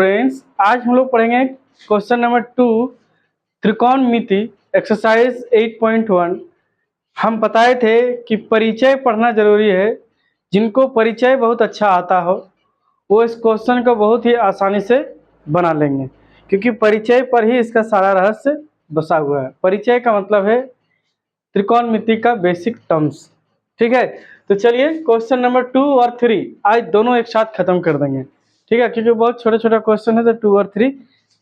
Friends, आज हम लोग पढ़ेंगे क्वेश्चन नंबर 2 त्रिकोणमिति एक्सरसाइज 8.1। हम बताए थे कि परिचय पढ़ना जरूरी है। जिनको परिचय बहुत अच्छा आता हो वो इस क्वेश्चन को बहुत ही आसानी से बना लेंगे, क्योंकि परिचय पर ही इसका सारा रहस्य बसा हुआ है। परिचय का मतलब है त्रिकोणमिति का बेसिक टर्म्स। ठीक है, तो चलिए क्वेश्चन नंबर 2 और 3 आज दोनों एक साथ खत्म कर देंगे। ठीक है, क्योंकि बहुत छोटे छोटे क्वेश्चन है, तो 2 और 3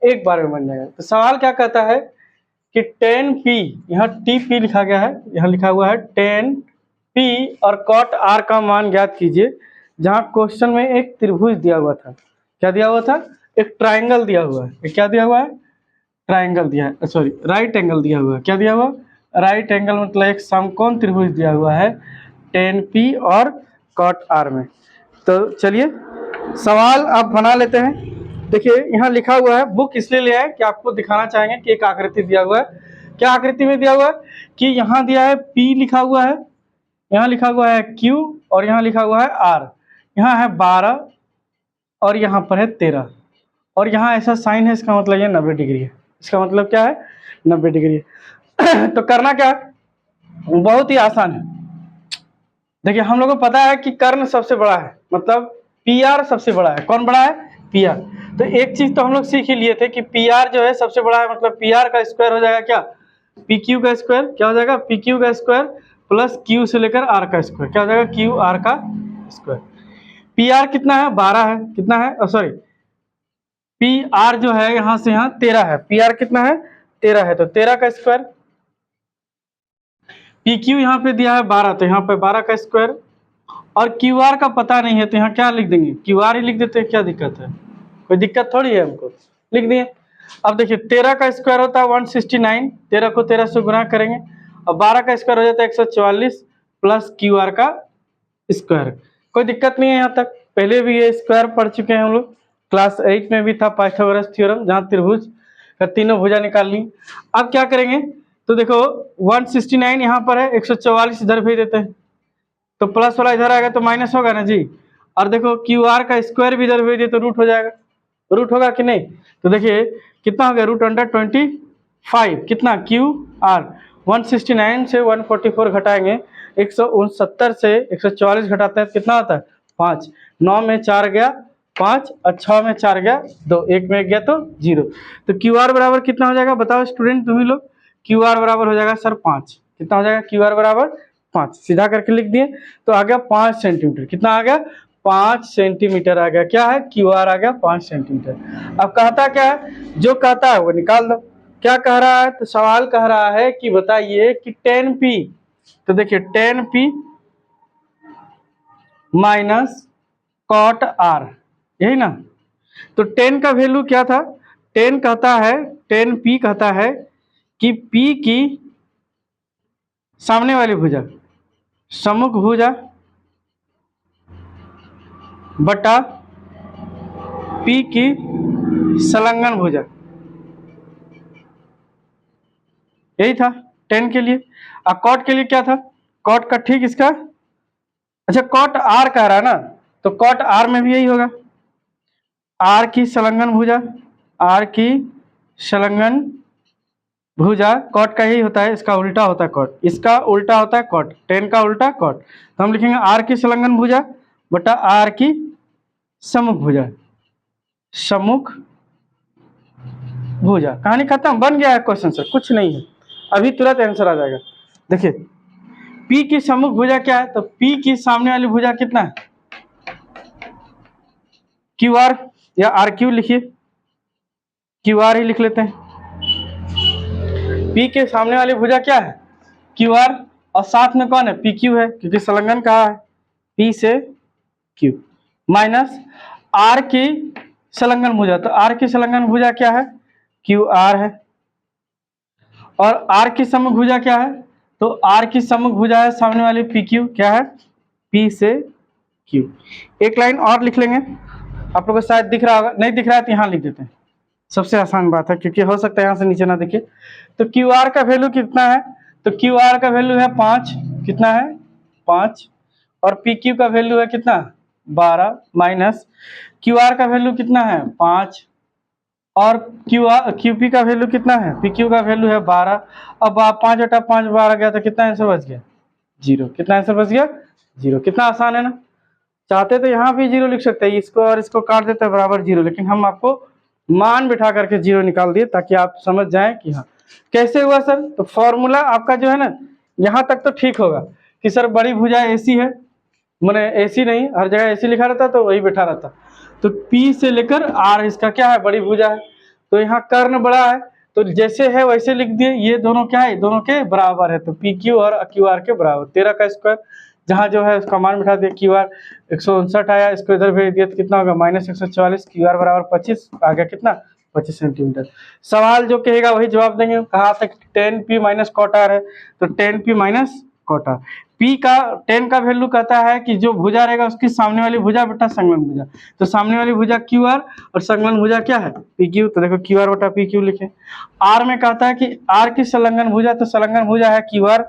एक बार में बन जाएगा। तो सवाल क्या कहता है कि 10p, यहाँ TP लिखा गया है, यहाँ लिखा हुआ है 10p और cot r का मान ज्ञात कीजिए। जहाँ क्वेश्चन में एक त्रिभुज दिया हुआ था। क्या दिया हुआ था? एक ट्राइंगल दिया हुआ है। क्या दिया हुआ है? ट्राइंगल दिया है, सॉरी राइट एंगल दिया हुआ है। क्या दिया हुआ? राइट एंगल मतलब एक समकोण त्रिभुज दिया हुआ है 10p और cot r में। तो चलिए सवाल आप बना लेते हैं। देखिए यहाँ लिखा हुआ है, बुक इसलिए ले आए कि आपको दिखाना चाहेंगे कि एक आकृति दिया हुआ है। क्या आकृति में दिया हुआ है कि यहाँ दिया है P लिखा हुआ है, यहाँ लिखा हुआ है Q और यहाँ लिखा हुआ है R। यहाँ है 12 और यहाँ पर है 13 और यहाँ ऐसा साइन है, इसका मतलब ये 90 डिग्री है। इसका मतलब क्या है? 90 डिग्री है। तो करना क्या है? बहुत ही आसान है। देखिए हम लोगों को पता है कि कर्ण सबसे बड़ा है, मतलब PR सबसे बड़ा है। कौन बड़ा है? PR। तो एक चीज तो हम लोग सीख ही लिए थे कि PR जो है सबसे बड़ा है, मतलब PR का स्क्वायर हो जाएगा क्या? PQ का स्क्वायर। क्या हो जाएगा? PQ का स्क्वायर प्लस Q से लेकर R का स्क्वायर। क्या हो जाएगा? QR का स्क्वायर। PR कितना है? 12 है। कितना है? सॉरी, PR जो है यहाँ से यहाँ 13 है। PR कितना है? 13 है, तो 13 का स्क्वायर। PQ यहाँ पे दिया है 12, तो यहाँ पे 12 का स्क्वायर। और QR का पता नहीं है तो यहाँ क्या लिख देंगे? QR ही लिख देते हैं। क्या दिक्कत है? कोई दिक्कत थोड़ी है, हमको लिख दिए। अब देखिए 13 का स्क्वायर होता है 169, 13 को 13 से गुना करेंगे और 12 का स्क्वायर हो जाता है 144 प्लस QR का स्क्वायर। कोई दिक्कत नहीं है यहाँ तक। पहले भी ये स्क्वायर पढ़ चुके हैं हम लोग, क्लास 8 में भी था पाइथागोरस थ्योरम, जहाँ त्रिभुज का तीनों भुजा निकाल ली। अब क्या करेंगे तो देखो 169 यहाँ पर है, 144 इधर भेज देते हैं, तो प्लस वाला इधर आएगा तो माइनस होगा ना जी। और देखो QR का स्क्वायर भी इधर भेज दिए तो रूट हो जाएगा। रूट होगा कि नहीं? तो देखिए कितना हो गया? √25। कितना? QR 169 से 144 घटाएंगे, 169 से 144 घटाते हैं कितना होता है? 5। 9 में 4 गया 5 और 6 में 4 गया 2, 1 में गया तो 0। तो QR बराबर कितना हो जाएगा? बताओ स्टूडेंट तुम ही लोग। QR बराबर हो जाएगा सर 5। कितना हो जाएगा? QR बराबर 5। सीधा करके लिख दिए तो आ गया 5 सेंटीमीटर। कितना आ गया? 5 सेंटीमीटर आ गया। क्या है? QR आ गया 5 सेंटीमीटर। अब कहता क्या है? जो कहता है वो निकाल दो। क्या कह रहा है? तो सवाल कह रहा है कि बताइए कि 10p, तो देखिए 10p माइनस cot r, यही ना। तो 10 का वैल्यू क्या था? 10 कहता है, 10p कहता है कि p की सामने वाली भुजा सम्मुख भुजा बटा P की संलग्न भुजा, यही था 10 के लिए। और कॉट के लिए क्या था? कॉट का ठीक इसका, अच्छा कॉट R कह रहा है ना, तो कॉट R में भी यही होगा। R की संलग्न भुजा, R की संलग्न भुजा कॉट का यही होता है, इसका उल्टा होता है कॉट, इसका उल्टा होता है कॉट, 10 का उल्टा कॉट। तो हम लिखेंगे R की संलग्न भुजा बटा R की सम्मुख भुजा, सम्मुख भुजा। कहानी खत्म, बन गया है क्वेश्चन सर, कुछ नहीं है, अभी तुरंत आंसर आ जाएगा। देखिए P की सम्मुख भुजा क्या है? तो P की सामने वाली भुजा कितना है? QR या RQ लिखिए, QR ही लिख लेते हैं। P के सामने वाली भुजा क्या है? QR, और साथ में कौन है? PQ है, क्योंकि संलग्न कहा है P से Q, माइनस R की संलग्न भुजा, तो R की संलग्न भुजा क्या है? QR है। और R की सम्मुख भुजा क्या है? तो R की सम्मुख भुजा है सामने वाली PQ, क्या है? P से Q। एक लाइन और लिख लेंगे, आप लोगों को शायद दिख रहा होगा, नहीं दिख रहा है तो यहाँ लिख देते हैं, सबसे आसान बात है, क्योंकि हो सकता है यहाँ से नीचे ना दिखे। तो QR का वैल्यू कितना है? तो QR का वैल्यू है 5, कितना है? 5। और PQ का वैल्यू है कितना? 12, माइनस क्यू आर का वैल्यू कितना है 5, और क्यू पी का वैल्यू कितना है, पी क्यू का वैल्यू है 12। अब आप 5/5 12 गया तो कितना आंसर बच गया 0। कितना आंसर बच गया 0। कितना आसान है ना। चाहते तो यहाँ भी 0 लिख सकते हैं, इसको और इसको काट देते हैं बराबर 0, लेकिन हम आपको मान बिठा करके 0 निकाल दिए ताकि आप समझ जाएं कि हाँ कैसे हुआ सर। तो फॉर्मूला आपका जो है ना यहाँ तक तो ठीक होगा कि सर बड़ी भुजा एसी है, मैंने एसी नहीं, हर जगह एसी लिखा रहता तो वही बैठा रहता। तो पी से लेकर आर इसका क्या है, बड़ी भुजा है। तो यहाँ कर्ण बड़ा है तो जैसे है वैसे लिख दिए, ये दोनों क्या है, दोनों के बराबर है। तो पी क्यू और क्यू आर के बराबर 13 का स्क्वायर, जहाँ जो है उसका मान बिठा दिया, क्यू आर 159 आया, इसको इधर भेज दिया तो कितना होगा -144, क्यू आर बराबर 25 आ गया, कितना 25 सेंटीमीटर। सवाल जो कहेगा वही जवाब देंगे। कहा था 10p माइनस कॉट आर है, तो 10p minus cot R. P का 10 का वैल्यू कहता है कि जो भुजा रहेगा उसकी सामने वाली भुजा बटा संलग्न भुजा, तो सामने वाली भुजा क्यू आर और संलग्न भुजा क्या है पी क्यू, तो देखो क्यू आर बटा पी क्यू लिखे। आर में कहता है कि आर की संलग्न भुजा, तो संलग्न भुजा है क्यू आर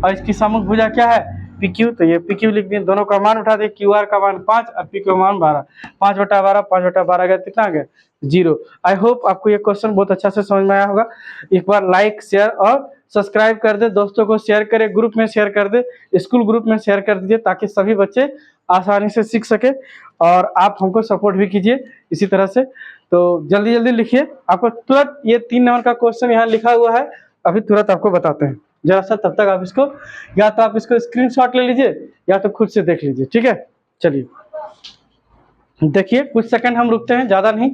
और इसकी सम्मुख भुजा क्या है पी क्यू, तो ये पी क्यू लिख दिए। दोनों का मान उठा दे, क्यू आर का मान 5 और पी क्यू का मान 12, 5/12 5/12 गया, कितना आ गया 0। आई होप आपको ये क्वेश्चन बहुत अच्छा से समझ में आया होगा। एक बार लाइक शेयर और सब्सक्राइब कर दे, दोस्तों को शेयर करे, ग्रुप में शेयर कर दे, स्कूल ग्रुप में शेयर कर दीजिए ताकि सभी बच्चे आसानी से सीख सके, और आप हमको सपोर्ट भी कीजिए इसी तरह से। तो जल्दी जल्दी लिखिए, आपको तुरंत ये 3 नंबर का क्वेश्चन यहाँ लिखा हुआ है, अभी तुरंत आपको बताते हैं जरा सा। तब तक आप इसको या तो आप इसको स्क्रीनशॉट ले लीजिए या तो खुद से देख लीजिए, ठीक है। चलिए देखिए, कुछ सेकंड हम रुकते हैं, ज़्यादा नहीं,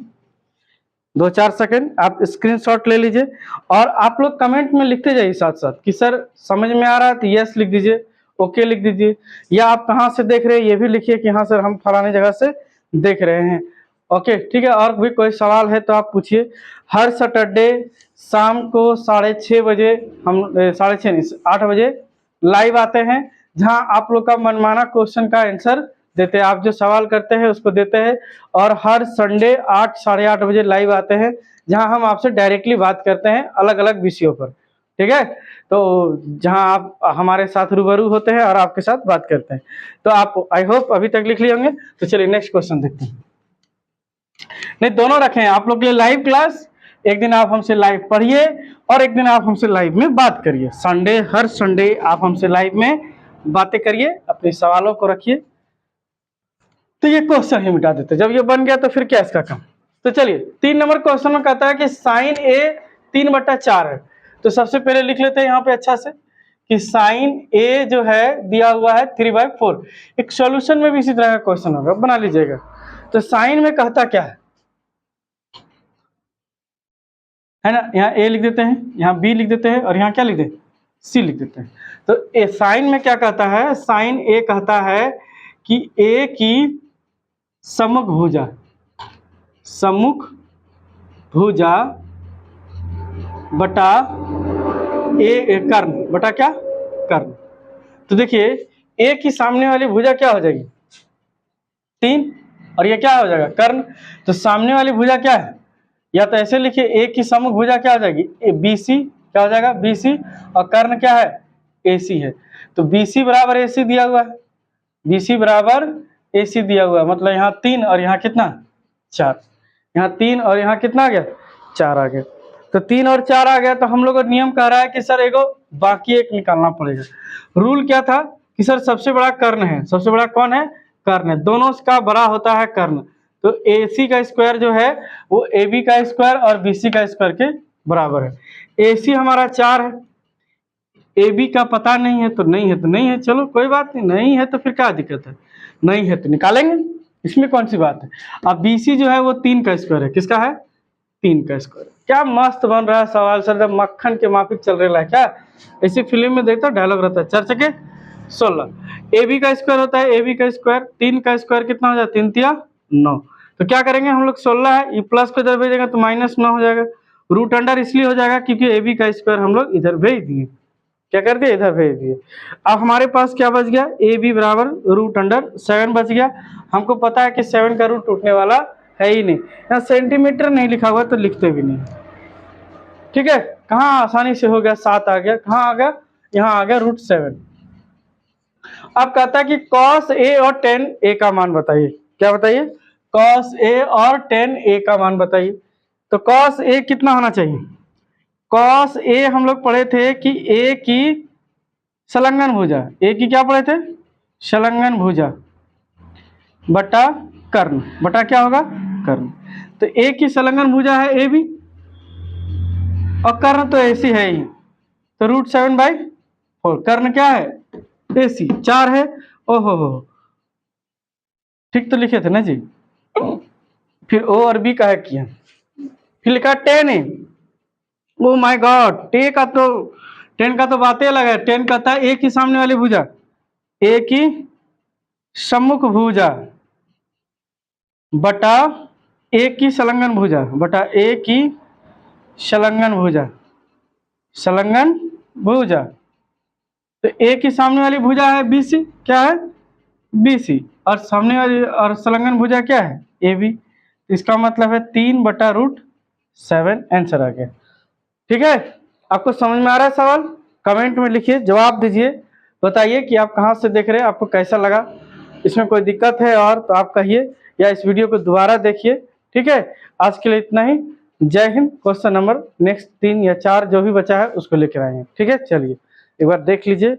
2-4 सेकंड आप स्क्रीनशॉट ले लीजिए। और आप लोग कमेंट में लिखते जाइए साथ साथ कि सर समझ में आ रहा है तो यस लिख दीजिए, ओके लिख दीजिए, या आप कहाँ से देख रहे हैं ये भी लिखिए कि हाँ सर हम फलाने जगह से देख रहे हैं, ओके ठीक है। और भी कोई सवाल है तो आप पूछिए। हर सैटरडे शाम को 6:30 बजे हम 6:30 नहीं 8 बजे लाइव आते हैं, जहां आप लोग का मनमाना क्वेश्चन का आंसर देते हैं, आप जो सवाल करते हैं उसको देते हैं। और हर संडे 8 साढ़े 8 बजे लाइव आते हैं, जहां हम आपसे डायरेक्टली बात करते हैं अलग अलग विषयों पर, ठीक है। तो जहां आप हमारे साथ रूबरू होते हैं और आपके साथ बात करते हैं। तो आप आई होप अभी तक लिख लिए होंगे। तो चलिए नेक्स्ट क्वेश्चन देखते हैं। नहीं, दोनों रखे हैं आप लोग के लिए लाइव क्लास। एक दिन आप हमसे लाइव पढ़िए और एक दिन आप हमसे लाइव में बात करिए। संडे, हर संडे आप हमसे लाइव में बातें करिए, अपने सवालों को रखिए। तो ये क्वेश्चन ही मिटा देते, जब ये बन गया तो फिर क्या इसका काम। तो चलिए 3 नंबर क्वेश्चन में कहता है कि साइन ए 3/4 है। तो सबसे पहले लिख लेते हैं यहाँ पे अच्छा से कि साइन ए जो है दिया हुआ है 3/4। एक सॉल्यूशन में भी इसी तरह का क्वेश्चन होगा, बना लीजिएगा। तो साइन में कहता क्या है ना, यहाँ ए लिख देते हैं, यहाँ बी लिख देते हैं और यहाँ क्या लिख देते हैं सी लिख देते हैं। तो ए साइन में क्या कहता है, साइन ए कहता है कि ए की सम्मुख भुजा, सम्मुख भुजा बटा ए कर्ण बटा क्या कर्ण। तो देखिए ए की सामने वाली भुजा क्या हो जाएगी 3 और ये क्या हो जाएगा कर्ण। तो सामने वाली भुजा क्या है, या तो ऐसे लिखिए ए की सम्मुख भुजा क्या हो जाएगी बी सी, क्या हो जाएगा बी सी, और कर्ण क्या है ए सी है। तो बी सी बराबर ए सी दिया हुआ है, बी सी बराबर ए सी दिया हुआ है, मतलब यहाँ 3 और यहाँ कितना 4, यहाँ 3 और यहाँ कितना आ गया 4 आ गया। तो 3 और 4 आ गया, तो हम लोग का नियम कह रहा है कि सर एगो बाकी एक निकालना पड़ेगा। रूल क्या था कि सर सबसे बड़ा कर्ण है, सबसे बड़ा कौन है कर्ण है, दोनों का बड़ा होता है कर्ण। तो ए सी का स्क्वायर जो है वो ए बी का स्क्वायर और बी सी का स्क्वायर के बराबर है। ए सी हमारा 4 है, ए बी का पता नहीं है तो नहीं है तो नहीं है, चलो कोई बात नहीं, नहीं है तो फिर क्या दिक्कत है, नहीं है तो निकालेंगे, इसमें कौन सी बात है। अब बी सी जो है वो 3 का स्क्वायर है, किसका है 3 का स्क्वायर। क्या मस्त बन रहा है सवाल सर, जब मक्खन के माफिक चल रहा है क्या, ऐसी फिल्म में देखता डायलॉग रहता है 4 चके 16। ए बी का स्क्वायर होता है ए बी का स्क्वायर, 3 का स्क्वायर कितना हो जाता है 3 तिया 9। तो क्या करेंगे हम लोग 16 है, ये प्लस को इधर भेजेंगे तो -9 हो जाएगा। रूट अंडर इसलिए हो जाएगा क्योंकि ए बी का स्क्वायर हम लोग इधर भेज दिए, क्या कर दिए इधर भेज दिए। अब हमारे पास क्या बच गया ए बी बराबर रूट अंडर 7 बच गया। हमको पता है कि 7 का रूट टूटने वाला है ही नहीं, यहाँ सेंटीमीटर नहीं लिखा हुआ तो लिखते भी नहीं, ठीक है। कहाँ आसानी से हो गया 7 आ गया, कहाँ आ गया यहाँ आ गया √7। अब कहता है कि cos a और tan a का मान बताइए, क्या बताइए cos A और tan A का मान बताइए। तो cos A कितना होना चाहिए? cos A हम लोग पढ़े थे कि A की संलग्न भुजा, A की क्या पढ़े थे? संलग्न भुजा बटा कर्ण, बटा क्या होगा? कर्ण। तो A की संलग्न भुजा है AB और कर्ण तो AC है ही, तो √7/4। कर्ण क्या है? AC 4 है। ओहो हो, ठीक तो लिखे थे ना जी। फिर O और B का है किया, फिर लिखा tan A। Oh my God, ten का तो बातें अलग है। टेन कहता है ए की सामने वाली भुजा, ए की सम्मुख भुजा बटा ए की संलग्न भुजा बटा ए की संलग्न भुजा, संलग्न भुजा। तो ए की सामने वाली भुजा है BC, क्या है? BC। और सामने वाली और संलग्न भुजा क्या है? AB। इसका मतलब है 3/√7 आंसर आ गया। ठीक है, आपको समझ में आ रहा है सवाल? कमेंट में लिखिए, जवाब दीजिए, बताइए कि आप कहाँ से देख रहे हैं, आपको कैसा लगा, इसमें कोई दिक्कत है और तो आप कहिए, या इस वीडियो को दोबारा देखिए। ठीक है, आज के लिए इतना ही। जय हिंद। क्वेश्चन नंबर नेक्स्ट 3 या 4 जो भी बचा है उसको लेकर आएंगे। ठीक है, चलिए एक बार देख लीजिए।